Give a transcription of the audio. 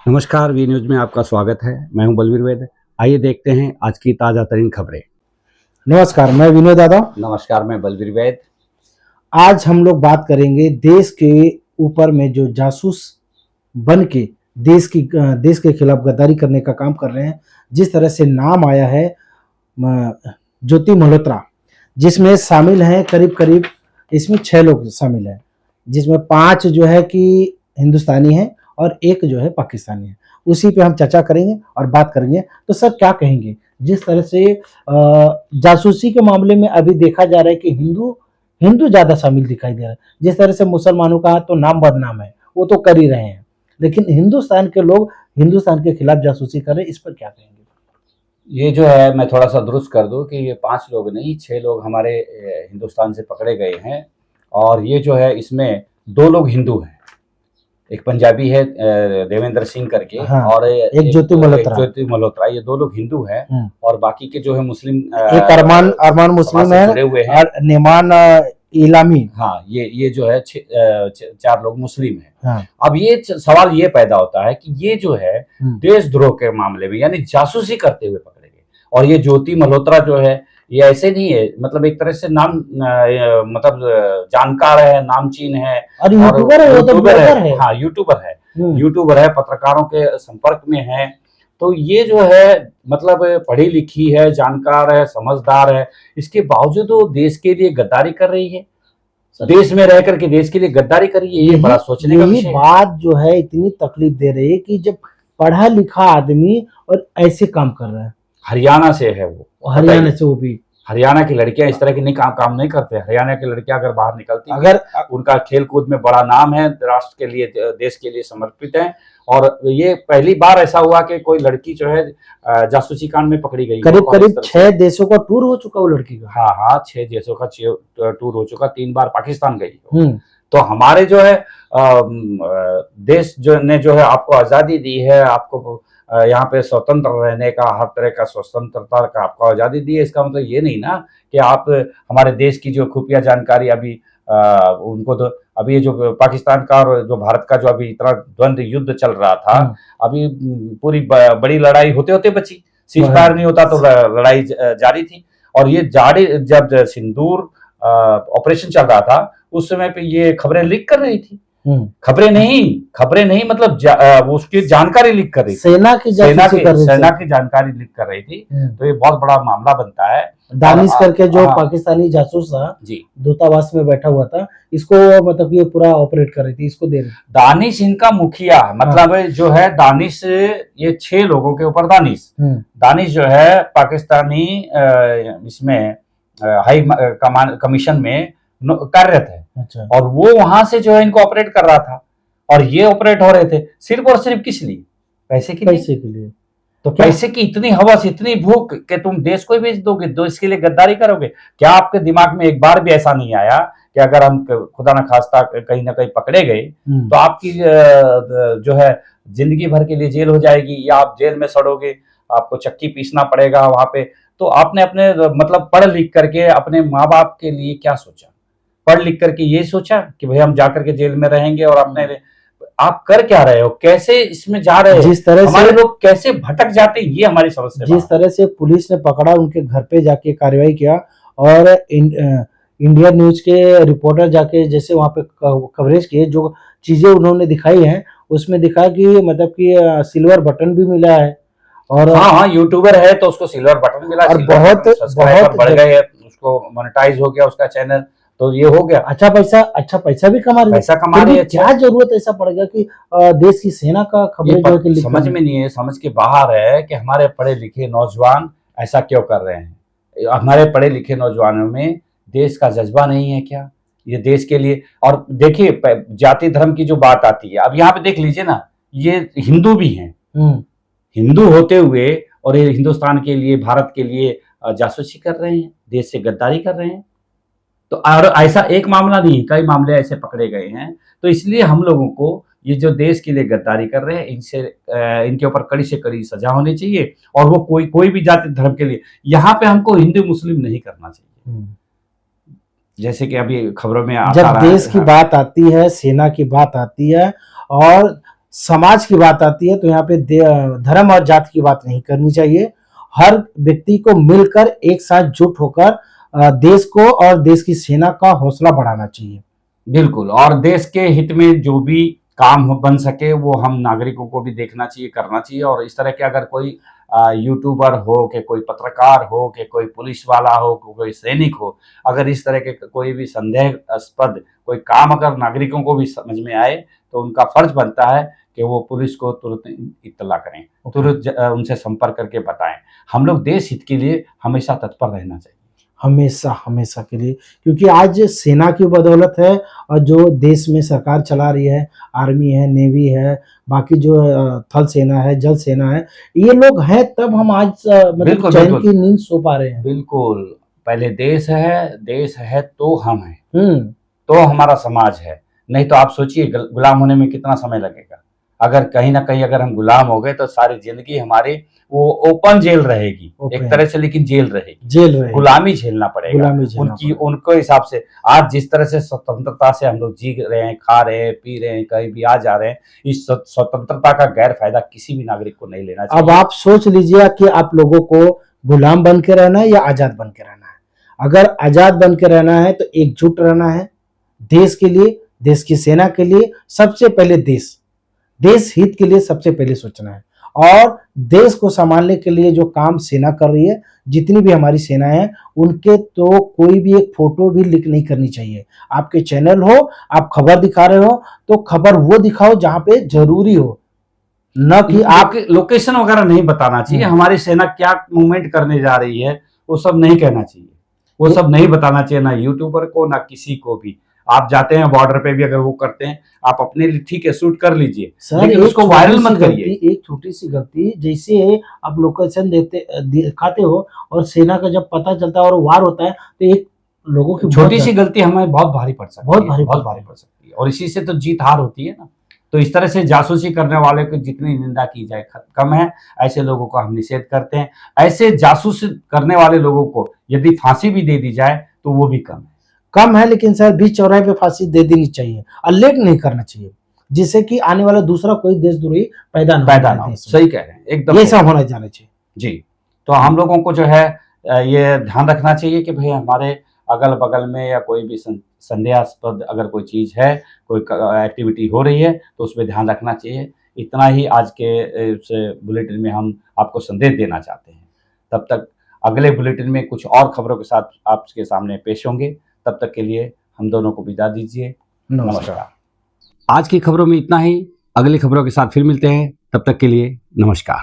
नमस्कार, V news में आपका स्वागत है। मैं हूं बलवीर वैद। आइए देखते हैं आज की ताज़ा तरीन खबरें। नमस्कार, मैं विनोद यादव। नमस्कार, मैं बलवीर वैद। आज हम लोग बात करेंगे देश के ऊपर में जो जासूस बन के देश के खिलाफ गद्दारी करने का काम कर रहे हैं। जिस तरह से नाम आया है ज्योति मल्होत्रा, जिसमें शामिल हैं करीब-करीब इसमें 6 लोग शामिल हैं, जिसमें 5 जो है कि हिंदुस्तानी हैं और 1 जो है पाकिस्तानी है। उसी पे हम चर्चा करेंगे और बात करेंगे। तो सर क्या कहेंगे? जिस तरह से जासूसी के मामले में अभी देखा जा रहा है कि हिंदू ज़्यादा शामिल दिखाई दे रहा है। जिस तरह से मुसलमानों का तो नाम बदनाम है, वो तो कर ही रहे हैं। लेकिन हिंदुस्तान के लोग हिंदुस्तान के खिलाफ जासूसी कर रहे हैं, इस पर क्या कहेंगे? ये जो है मैं थोड़ा-सा दुरुस्त कर दूँ कि ये 5 लोग नहीं 6 लोग हमारे हिंदुस्तान से पकड़े गए हैं और ये जो है इसमें 2 लोग हिंदू हैं। एक पंजाबी है देवेंद्र सिंह करके हाँ, और एक ज्योति मल्होत्रा। ये 2 लोग हिंदू हैं और बाकी के जो है मुस्लिम एक अरमान मुस्लिम है जुड़े हुए हैं और नेमान इलामी। हाँ, ये जो है 4 लोग मुस्लिम हैं। हाँ, अब ये सवाल ये पैदा होता है कि ये जो है देशद्रोह के मामले में यानी जासूसी करते हुए पकड़े गए और ये ज्योति मल्होत्रा जो है ये ऐसे नहीं है, मतलब एक तरह से नाम मतलब जानकार है, नामचीन है और यूट्यूबर है, वो तो ब्लॉगर है। हाँ, यूट्यूबर है, पत्रकारों के संपर्क में है। तो ये जो है मतलब पढ़ी लिखी है, जानकार है, समझदार है, इसके बावजूद वो देश के लिए गद्दारी कर रही है। देश में रह करके देश के लिए गद्दारी कर रही है, ये बड़ा सोचने का विषय है। बात जो है इतनी तकलीफ दे रही है कि जब पढ़ा लिखा आदमी और ऐसे काम कर रहा है। हरियाणा से है वो, हरियाणा से, वो भी हरियाणा की लड़कियां इस तरह की नहीं काम नहीं करते। हरियाणा की लड़कियां अगर बाहर निकलती अगर उनका खेल कूद में बड़ा नाम है, राष्ट्र के लिए देश के लिए समर्पित है और ये पहली बार ऐसा हुआ कि कोई लड़की जो है जासूसी कांड में पकड़ी गई। करीब 6 देशों का टूर हो चुका वो लड़की का। हाँ, 6 देशों का टूर हो चुका, 3 बार पाकिस्तान गई। तो हमारे जो है देश जो है आपको आजादी दी है, आपको यहाँ पे स्वतंत्र रहने का, हर तरह का स्वतंत्रता का आपको आज़ादी दी है। इसका मतलब ये नहीं ना कि आप हमारे देश की जो खुफिया जानकारी अभी उनको तो अभी ये जो पाकिस्तान का और जो भारत का जो अभी इतना द्वंद्व युद्ध चल रहा था, अभी पूरी बड़ी लड़ाई होते बची। सीज फायर नहीं होता तो लड़ाई जारी थी और ये जारी जब सिंदूर ऑपरेशन चल रहा था उस समय पे ये खबरें लीक कर रही थी। खबरें नहीं मतलब उसकी जानकारी लीक कर रही थी। सेना की जानकारी लीक कर रही थी। तो ये बहुत बड़ा मामला बनता है। दानिश करके जो पाकिस्तानी जासूस था जी, दूतावास में बैठा हुआ था, इसको मतलब ये पूरा ऑपरेट कर रही थी, इसको दे रही। दानिश इनका मुखिया मतलब जो है दानिश, ये 6 लोगों के ऊपर दानिश जो है पाकिस्तानी इसमें हाई कमीशन में कार्यरत है। अच्छा। और वो वहां से जो है इनको ऑपरेट कर रहा था और ये ऑपरेट हो रहे थे सिर्फ और सिर्फ किस लिए? पैसे के लिए। तो पैसे की इतनी हवस, इतनी भूख कि तुम देश को ही बेच दोगे, देश के लिए गद्दारी करोगे? क्या आपके दिमाग में एक बार भी ऐसा नहीं आया कि अगर हम खुदा न खास्ता कहीं ना कहीं पकड़े गए तो आपकी जो है जिंदगी भर के लिए जेल हो जाएगी या आप जेल में सड़ोगे, आपको चक्की पीसना पड़ेगा वहां पे। तो आपने अपने मतलब पढ़ लिख करके अपने माँ बाप के लिए क्या सोचा? पढ़ लिख करके ये सोचा कि भाई हम जाकर के जेल में रहेंगे और अपने आप कर क्या रहे हो, कैसे इसमें जा रहे हो? जिस तरह हमारे लोग कैसे भटक जाते हैं, ये हमारी समस्या। जिस तरह से पुलिस ने पकड़ा, उनके घर पे जाके कार्रवाई किया और इंडिया न्यूज के रिपोर्टर जाके जैसे वहां पे कवरेज किए, जो चीजें उन्होंने दिखाई हैं उसमें दिखा कि मतलब कि सिल्वर बटन भी मिला है और हाँ, यूट्यूबर है तो उसको सिल्वर बटन मिला और बहुत बढ़ गए, उसको मोनेटाइज हो गया उसका चैनल, तो ये हो गया। अच्छा पैसा भी कमा रही है। क्या जरूरत ऐसा पड़ गया कि देश की सेना का खबरें जो समझ में नहीं है, समझ के बाहर है कि हमारे पढ़े लिखे नौजवान ऐसा क्यों कर रहे हैं। हमारे पढ़े लिखे नौजवानों में देश का जज्बा नहीं है क्या? ये देश के लिए। और देखिए जाति धर्म की जो बात आती है, अब यहाँ पे देख लीजिए ना, ये हिंदू भी हैं, हिंदू होते हुए और ये हिंदुस्तान के लिए, भारत के लिए जासूसी कर रहे हैं, देश से गद्दारी कर रहे हैं। तो और ऐसा एक मामला नहीं, कई मामले ऐसे पकड़े गए हैं। तो इसलिए हम लोगों को ये जो देश के लिए गद्दारी कर रहे हैं, इनके ऊपर कड़ी से कड़ी सजा होनी चाहिए और वो कोई भी जाति धर्म के लिए, यहाँ पे हमको हिंदू मुस्लिम नहीं करना चाहिए। जैसे कि अभी खबरों में आता जब देश की बात आती है, सेना की बात आती है और समाज की बात आती है तो यहाँ पे धर्म और जाति की बात नहीं करनी चाहिए। हर व्यक्ति को मिलकर एक साथ जुट होकर देश को और देश की सेना का हौसला बढ़ाना चाहिए। बिल्कुल, और देश के हित में जो भी काम बन सके वो हम नागरिकों को भी देखना चाहिए, करना चाहिए। और इस तरह के अगर कोई यूट्यूबर हो, कि कोई पत्रकार हो, कि कोई पुलिस वाला हो, कोई सैनिक हो, अगर इस तरह के कोई भी संदेहास्पद कोई काम अगर नागरिकों को भी समझ में आए तो उनका फर्ज बनता है कि वो पुलिस को तुरंत इत्तला करें, तुरंत उनसे संपर्क करके बताएं। हम लोग देश हित के लिए हमेशा तत्पर रहना चाहिए, हमेशा हमेशा के लिए, क्योंकि आज सेना की बदौलत है और जो देश में सरकार चला रही है, आर्मी है, नेवी है, बाकी जो थल सेना है, जल सेना है, ये लोग हैं तब हम आज मतलब चैन की नींद सो पा रहे हैं। बिल्कुल, पहले देश है तो हम हैं, तो हमारा समाज है। नहीं तो आप सोचिए गुलाम होने में कितना समय लगेगा। अगर कहीं ना कहीं अगर हम गुलाम हो गए तो सारी जिंदगी हमारी वो ओपन जेल रहेगी, एक तरह से, लेकिन जेल रहेगी, गुलामी झेलना पड़ेगा उनको हिसाब से। आज जिस तरह से स्वतंत्रता से हम लोग जी रहे हैं, खा रहे हैं, पी रहे हैं, कहीं भी आ जा रहे हैं, इस स्वतंत्रता का गैर फायदा किसी भी नागरिक को नहीं लेना चाहिए। अब आप सोच लीजिए कि आप लोगों को गुलाम बन के रहना है या आजाद बन के रहना है। अगर आजाद बन के रहना है तो एकजुट रहना है देश के लिए, देश की सेना के लिए। सबसे पहले देश हित के लिए सबसे पहले सोचना है, और देश को संभालने के लिए जो काम सेना कर रही है, जितनी भी हमारी सेना है, उनके तो कोई भी एक फोटो भी लीक नहीं करनी चाहिए। आपके चैनल हो, आप खबर दिखा रहे हो तो खबर वो दिखाओ जहां पे जरूरी हो, न कि आप लोकेशन वगैरह नहीं बताना चाहिए। हमारी सेना क्या मूवमेंट करने जा रही है वो सब नहीं कहना चाहिए, वो सब नहीं बताना चाहिए, ना यूट्यूबर को ना किसी को भी। आप जाते हैं बॉर्डर पे भी अगर वो करते हैं, आप अपने लिए ठीक है शूट कर लीजिए, लेकिन उसको वायरल मत करिए। एक छोटी सी गलती, जैसे आप लोकेशन दिखाते हो और सेना का जब पता चलता है और वार होता है तो एक लोगों की छोटी सी गलती हमें बहुत भारी पड़ सकती है, बहुत भारी पड़ सकती है, और इसी से तो जीत हार होती है ना। तो इस तरह से जासूसी करने वाले को जितनी निंदा की जाए कम है। ऐसे लोगों को हम निषेध करते हैं। ऐसे जासूस करने वाले लोगों को यदि फांसी भी दे दी जाए तो वो भी कम है, लेकिन शायद बीच चौराहे पे फांसी दे देनी चाहिए और लेट नहीं करना चाहिए, जिससे कि आने वाला दूसरा कोई देशद्रोही पैदा ना हो। सही कह रहे हैं, एकदम ये सब होना जाना चाहिए जी। तो हम लोगों को जो है ये ध्यान रखना चाहिए कि भाई हमारे अगल बगल में या कोई भी संदेहास्पद अगर कोई चीज है, कोई एक्टिविटी हो रही है तो उसमें ध्यान रखना चाहिए। इतना ही आज के बुलेटिन में हम आपको संदेश देना चाहते हैं। तब तक अगले बुलेटिन में कुछ और खबरों के साथ आपके सामने पेश होंगे। तब तक के लिए हम दोनों को विदा दीजिए। नमस्कार। आज की खबरों में इतना ही, अगली खबरों के साथ फिर मिलते हैं। तब तक के लिए नमस्कार।